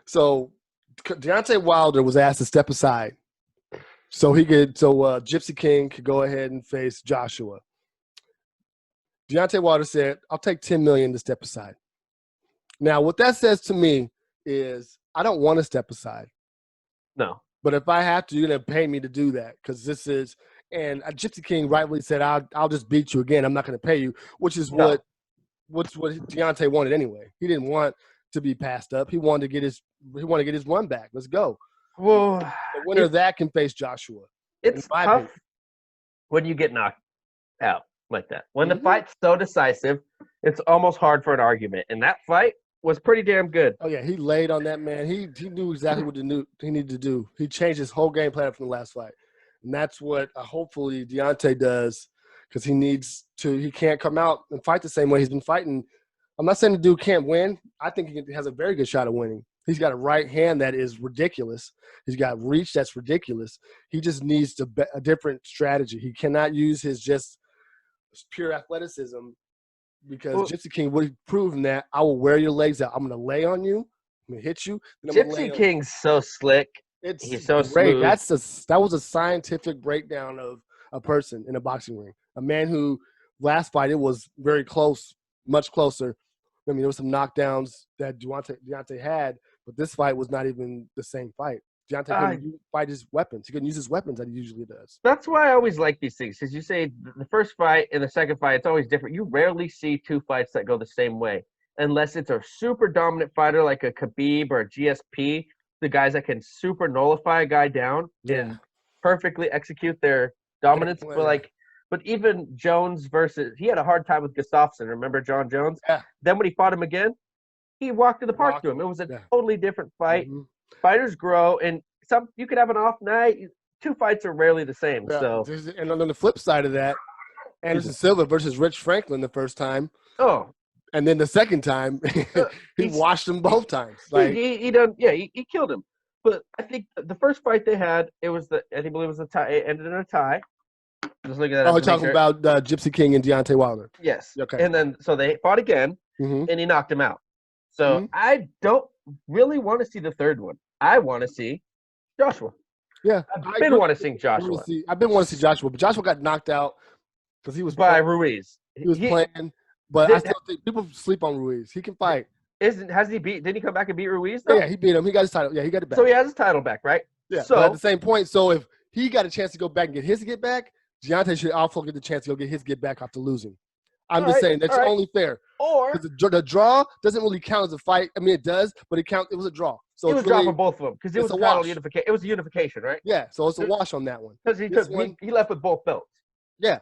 So Deontay Wilder was asked to step aside so Gypsy King could go ahead and face Joshua. Deontay Wilder said, "I'll take $10 million to step aside." Now, what that says to me is I don't want to step aside. No. But if I have to, you're going to pay me to do that because this is – and Gypsy King rightly said, I'll just beat you again. I'm not going to pay you, which is what Deontay wanted anyway. He didn't want to be passed up. He wanted to get his run back. Let's go. Well, the winner of that can face Joshua. It's tough when you get knocked out like that. When the fight's so decisive, it's almost hard for an argument. And that fight was pretty damn good. Oh, yeah. He laid on that man. He knew exactly what he needed to do. He changed his whole game plan from the last fight. And that's what hopefully Deontay does because he can't come out and fight the same way he's been fighting. I'm not saying the dude can't win. I think he has a very good shot of winning. He's got a right hand that is ridiculous. He's got reach that's ridiculous. He just needs a different strategy. He cannot use his just pure athleticism because Gypsy King would have proven that I will wear your legs out. I'm going to lay on you. I'm going to hit you. Gypsy King's so slick. He's so great. Smooth. That was a scientific breakdown of a person in a boxing ring. A man who last fight it was very close, much closer. I mean, there were some knockdowns that Deontay had, but this fight was not even the same fight. Deontay couldn't fight his weapons. He couldn't use his weapons that he usually does. That's why I always like these things, because you say the first fight and the second fight, it's always different. You rarely see two fights that go the same way, unless it's a super dominant fighter like a Khabib or a GSP, the guys that can super nullify a guy down and perfectly execute their dominance. But even Jones he had a hard time with Gustafsson. Remember John Jones? Yeah. Then when he fought him again, he walked in the park to him. It was a totally different fight. Mm-hmm. Fighters grow, and you could have an off night. Two fights are rarely the same. Yeah. So, and on the flip side of that, Anderson Silva versus Rich Franklin the first time. Oh. And then the second time, he washed him both times. He killed him. But I think the first fight they had, I believe it was a tie. It ended in a tie. Just look at that. Oh, we're talking about Gypsy King and Deontay Wilder. Yes. Okay. And then so they fought again, and he knocked him out. So I don't really want to see the third one. I want to see Joshua. Yeah. I've been wanting to see Joshua. I've been wanting to see Joshua, but Joshua got knocked out because he was by Ruiz. He was playing, but I still think people sleep on Ruiz. He can fight. Did he come back and beat Ruiz? Though? Yeah, he beat him. He got his title. Yeah, he got it back. So he has his title back, right? Yeah. So at the same point, so if he got a chance to go back and get his get back, Deontay should also get the chance to go get his get back after losing. I'm just saying that's only fair. Or the draw doesn't really count as a fight. I mean, it does, but it was a draw. So it was a draw for both of them because it was a title unification. It was a unification, right? Yeah, so it's a wash on that one. Because he left with both belts. Yeah,